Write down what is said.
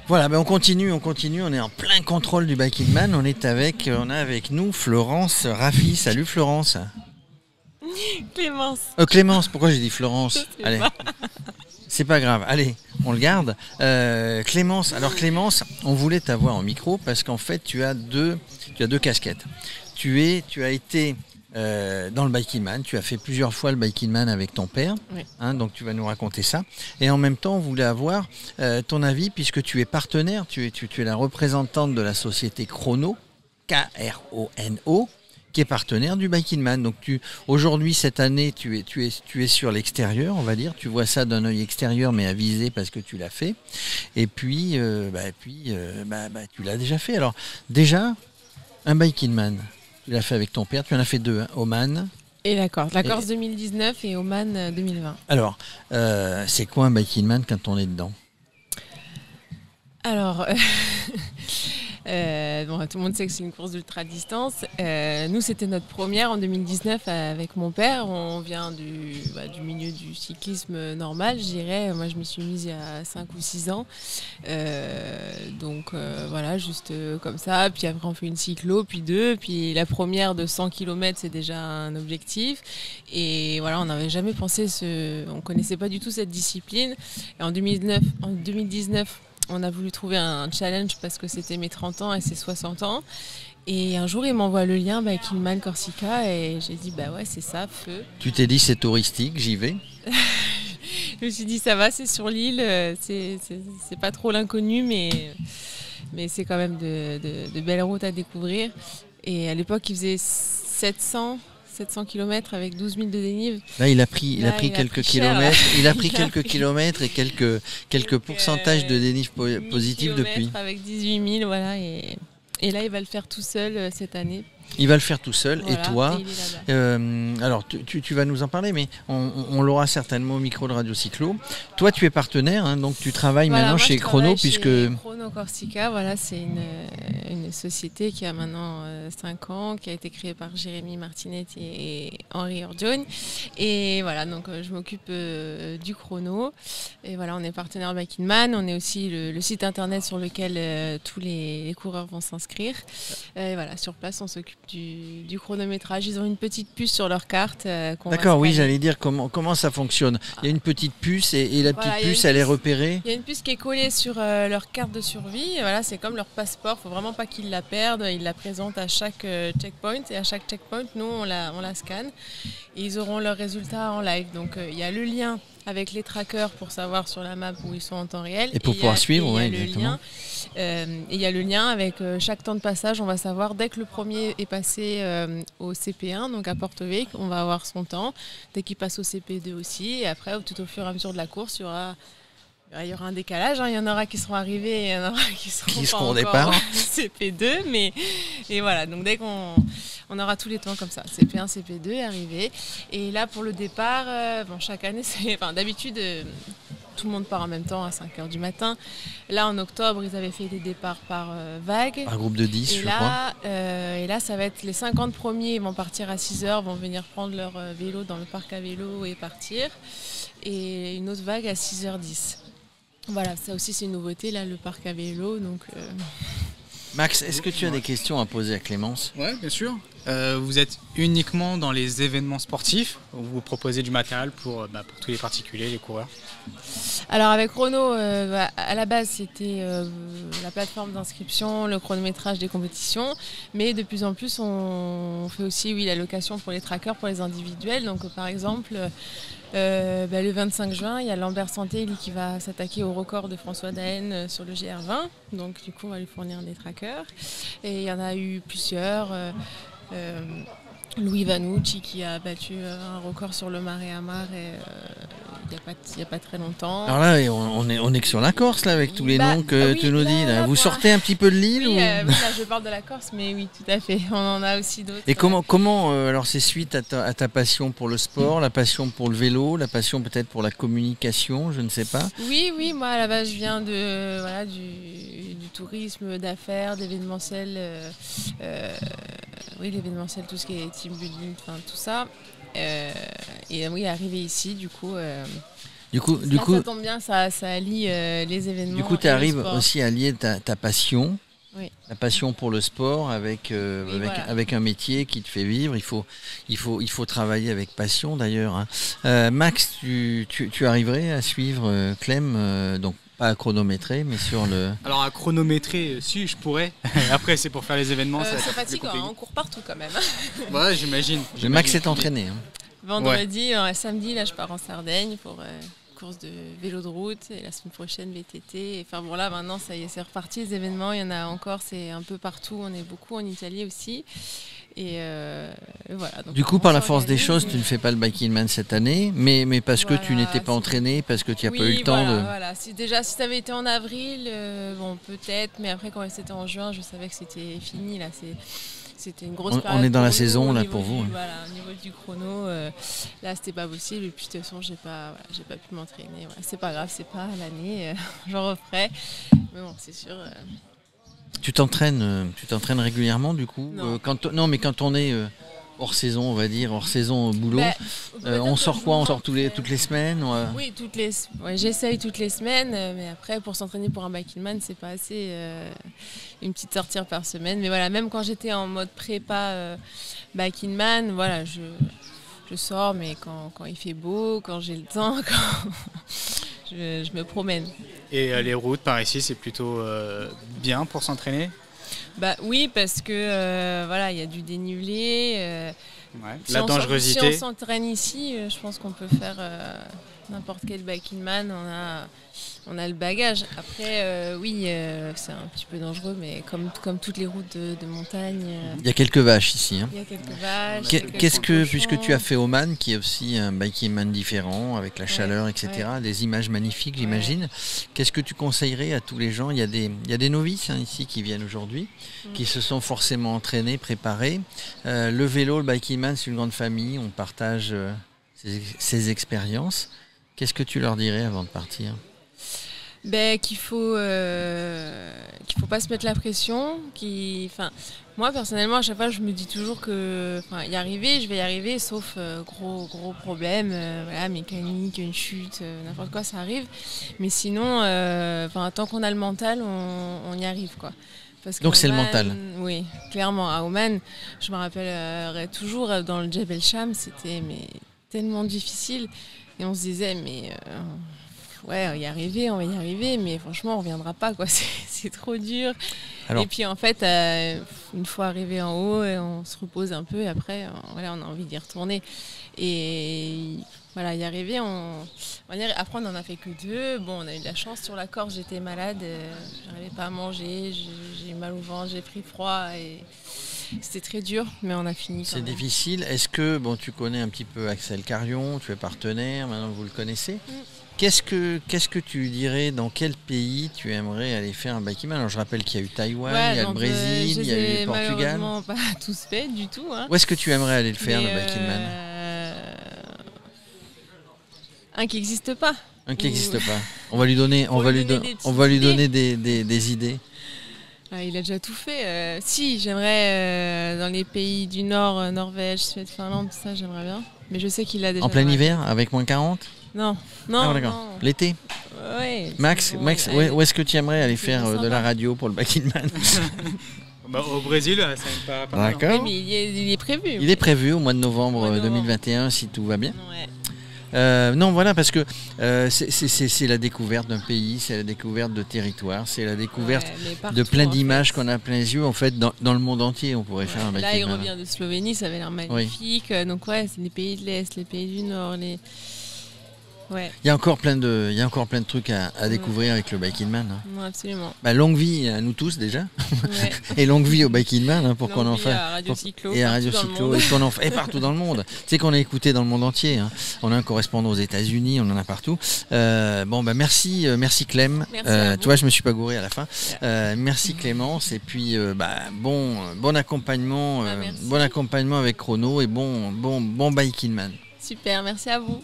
Voilà, ben on continue, on est en plein contrôle du Biking Man, on a avec nous Florence Raffi. Salut Florence. Clémence. Clémence, pourquoi j'ai dit Florence? Allez, pas. c'est pas grave, allez, on le garde. Clémence, alors Clémence, on voulait t'avoir en micro parce qu'en fait tu as deux casquettes. Tu as été dans le Biking Man, tu as fait plusieurs fois le Biking Man avec ton père, Oui. Donc tu vas nous raconter ça. Et en même temps, on voulait avoir ton avis puisque tu es partenaire, tu es la représentante de la société Chrono, K-R-O-N-O, qui est partenaire du Biking Man. Donc aujourd'hui, cette année, tu es sur l'extérieur, on va dire. Tu vois ça d'un œil extérieur, mais avisé parce que tu l'as fait. Et puis, tu l'as déjà fait. Alors déjà, un Biking Man. Tu l'as fait avec ton père, tu en as fait deux, Oman. Et la Corse 2019 et Oman 2020. Alors, c'est quoi un Biking Man quand on est dedans? Alors, tout le monde sait que c'est une course d'ultra-distance. Nous, c'était notre première en 2019 avec mon père. On vient du milieu du cyclisme normal, je dirais. Moi, je m'y suis mise il y a 5 ou 6 ans. Juste comme ça. Puis après, on fait une cyclo, puis 2. Puis la première de 100 km, c'est déjà un objectif. Et voilà, on n'avait jamais pensé, on connaissait pas du tout cette discipline. Et en 2019, on a voulu trouver un challenge parce que c'était mes 30 ans et ses 60 ans. Et un jour, il m'envoie le lien Biking Man Corsica et j'ai dit, bah ouais, c'est ça, feu. Tu t'es dit, c'est touristique, j'y vais. Je me suis dit, ça va, c'est sur l'île, c'est pas trop l'inconnu, mais c'est quand même de belles routes à découvrir. Et à l'époque, il faisait 700 km avec 12 000 de dénive. Là, il a pris quelques kilomètres. Il a pris quelques pris... kilomètres et quelques pourcentages de dénive positif depuis. Avec 18 000, voilà. Et là, il va le faire tout seul cette année. Il va le faire tout seul. Voilà, et toi, alors tu vas nous en parler, mais on l'aura certainement au micro de Radio Cyclo. Toi, tu es partenaire, donc tu travailles maintenant chez Chrono, puisque Chrono Corsica, voilà, c'est une société qui a maintenant 5 ans, qui a été créée par Jérémy Martinetti et Henri Orgione. Et voilà, donc je m'occupe du chrono. Et voilà, on est partenaire Biking Man. On est aussi le site internet sur lequel tous les coureurs vont s'inscrire. Et voilà, sur place, on s'occupe du chronométrage. Ils ont une petite puce sur leur carte. D'accord, oui, j'allais dire comment ça fonctionne. Il y a une petite puce et la petite puce, elle est repérée. Il y a une puce qui est collée sur leur carte de survie. Voilà, c'est comme leur passeport. Il ne faut vraiment pas qu'ils la perdent. Ils la présentent à chaque checkpoint. Et à chaque checkpoint, nous, on la scanne. Et ils auront leurs résultats en live. Donc, il y a le lien avec les trackers pour savoir sur la map où ils sont en temps réel. Et pour pouvoir suivre, oui, exactement. Et il y a le lien avec chaque temps de passage. On va savoir dès que le premier est passé au CP1, donc à Porto-Vecchio, on va avoir son temps. Dès qu'il passe au CP2 aussi. Et après, tout au fur et à mesure de la course, il y aura un décalage. Il y en aura qui seront arrivés et il y en aura qui seront au départ. CP2. Et voilà, donc dès qu'on aura tous les temps comme ça, CP1, CP2 arrivé. Et là, pour le départ, chaque année, d'habitude, tout le monde part en même temps à 5h du matin. Là, en octobre, ils avaient fait des départs par vague. Par groupe de 10, je crois. Et là, ça va être les 50 premiers, ils vont partir à 6h, vont venir prendre leur vélo dans le parc à vélo et partir. Et une autre vague à 6h10. Voilà, ça aussi, c'est une nouveauté, là, le parc à vélo. Donc, Max, est-ce que tu as des questions à poser à Clémence? Oui, bien sûr. Vous êtes uniquement dans les événements sportifs où vous proposez du matériel pour tous les particuliers, les coureurs? Alors avec Chrono, à la base c'était la plateforme d'inscription, le chronométrage des compétitions, mais de plus en plus on fait aussi la location pour les trackers, pour les individuels. Donc par exemple le 25 juin, il y a Lambert Santé qui va s'attaquer au record de François Daen sur le GR20. Donc du coup on va lui fournir des trackers. Et il y en a eu plusieurs. Louis Vanucci qui a battu un record sur le Mare à Mare il n'y a pas très longtemps. Alors là, on est que sur la Corse là, avec tous les noms que tu nous dis. Là. Vous sortez un petit peu de l'île oui, là je parle de la Corse, mais oui, tout à fait. On en a aussi d'autres. Et comment alors c'est suite à ta passion pour le sport, la passion pour le vélo, la passion peut-être pour la communication, je ne sais pas. Oui, moi à la base je viens du tourisme d'affaires, d'événementiel, l'événementiel, tout ce qui est team building, tout ça. Et oui, arrivé ici, du coup, Du coup, Ça tombe bien, ça allie les événements. du coup, tu et le arrives sport. aussi à lier ta passion, Oui. la passion pour le sport avec, voilà. avec un métier qui te fait vivre. Il faut travailler avec passion d'ailleurs, hein. Max, tu arriverais à suivre Clem, donc pas à chronométrer, mais sur le... Alors à chronométrer, si je pourrais. Après c'est pour faire les événements. Ça va être C'est un peu plus fatigant, compliqué. on court partout quand même. Ouais, j'imagine. Le Max est entraîné, hein. Vendredi, samedi, là je pars en Sardaigne pour course de vélo de route et la semaine prochaine VTT. Enfin bon là maintenant ça y est, c'est reparti les événements, il y en a encore, c'est un peu partout, on est beaucoup en Italie aussi. Et voilà. Donc, Du coup, on par la force des s'organise, choses, mais- tu ne fais pas le Biking Man cette année, mais parce que tu Voilà, n'étais pas c'est- entraîné, parce que tu n'as Oui, pas eu le temps voilà, de... voilà. Si ça avait été en avril, bon peut-être, mais après quand c'était en juin, je savais que c'était fini là. C'était une grosse On période. est dans pour la nous, saison, au là, niveau pour vous, hein. Voilà, au niveau du chrono, là c'était pas possible. Et puis de toute façon, j'ai pas pu m'entraîner. Voilà. C'est pas grave, c'est pas l'année, j'en referai. Mais bon, c'est sûr. Tu t'entraînes régulièrement du coup Non. Non, mais quand on est hors saison, on va dire, hors saison au boulot, Bah, on peut dire on que sort je quoi? On sort m'entraîne. toutes les semaines Oui, j'essaye toutes les semaines, mais après pour s'entraîner pour un Biking Man, c'est pas assez. Une petite sortie par semaine. Mais voilà, même quand j'étais en mode prépa Biking Man, voilà, je sors, mais quand il fait beau, quand j'ai le temps, je me promène. Et les routes par ici, c'est plutôt bien pour s'entraîner. Bah oui, parce que voilà, il y a du dénivelé. Ouais. Si La on dangerosité. s'entraîne ici, je pense qu'on peut faire n'importe quel Biking Man. On a le bagage. Après, oui, c'est un petit peu dangereux, mais comme toutes les routes de montagne, Il y a quelques vaches ici, hein. il y a quelques vaches. Qu'est-ce que, quelques puisque cochons. tu as fait Oman, qui est aussi un Biking Man différent, avec la chaleur, etc., des images magnifiques, j'imagine, qu'est-ce que tu conseillerais à tous les gens? Il y a des novices, hein, ici qui viennent aujourd'hui, qui se sont forcément entraînés, préparés. Le vélo, le Biking Man, c'est une grande famille, on partage ses expériences. Qu'est-ce que tu leur dirais avant de partir? Qu'il faut pas se mettre la pression. Moi personnellement à chaque fois je me dis toujours que je vais y arriver, sauf gros problème, voilà, mécanique, une chute, n'importe quoi ça arrive. Mais sinon, tant qu'on a le mental, on y arrive quoi. Parce Donc qu'à c'est le Oman, mental. Oui, clairement. À Oman, je me rappellerai toujours dans le Jebel Cham, c'était tellement difficile et on se disait ouais, on va y arriver, mais franchement, on reviendra pas, quoi. C'est trop dur. Alors- Et puis, en fait, une fois arrivé en haut, on se repose un peu et après, voilà, on a envie d'y retourner. Et voilà, y arriver, après, on n'en a fait que 2. Bon, on a eu de la chance sur la Corse, j'étais malade, j'arrivais pas à manger, j'ai eu mal au ventre, j'ai pris froid et c'était très dur, mais on a fini. C'est difficile. Est-ce que, tu connais un petit peu Axel Carion, tu es partenaire, maintenant vous le connaissez. Qu'est-ce que tu dirais, dans quel pays tu aimerais aller faire un Biking Man? Alors je rappelle qu'il y a eu Taïwan, il y a le Brésil, il y a eu le Portugal. Malheureusement pas tous faits du tout. Hein. Où est-ce que tu aimerais aller le faire, le Biking Man? Un qui n'existe pas. Un qui n'existe pas. On va lui donner, Pour lui donner des on va lui petites donner des idées. Ah, il a déjà tout fait. Si, j'aimerais dans les pays du Nord, Norvège, Suède, Finlande, tout ça, j'aimerais bien. Mais je sais qu'il a déjà. En plein hiver, avec moins 40? Non, Ah, d'accord. non. L'été? Ouais, Max, bon, où est-ce que tu aimerais aller c'est faire sympa. de la radio pour le Biking Man? Au Brésil, ça me paraît pas mal. D'accord. Oui, mais il est prévu. Il est prévu au mois de novembre, Au mois de novembre. 2021, si tout va bien. Ouais. Non, voilà, parce que c'est la découverte d'un pays, c'est la découverte de territoire, c'est la découverte Ouais, mais partout, de plein en d'images fait. qu'on a plein les yeux. En fait, dans le monde entier, on pourrait faire un Là, Biking il Man. revient de Slovénie, ça avait l'air magnifique. Donc, ouais, c'est les pays de l'Est, les pays du Nord. Ouais, Il y a encore plein de trucs à découvrir avec le Biking Man, hein. non, absolument. Longue vie à nous tous déjà, Ouais. et longue vie au Biking Man, hein, pour qu'on en Longue vie fasse. à Radio Cyclo, Et à partout Radio dans le Cyclo, monde. et qu'on en fait partout dans le monde. Tu sais qu'on est écouté dans le monde entier, hein. On a un correspondant aux États-Unis, on en a partout. Merci Clem. Merci à vous. Tu vois, je me suis pas gouré à la fin. Merci Clémence, et puis bon accompagnement, merci. bon accompagnement avec Chrono, et bon Biking Man. Super, merci à vous.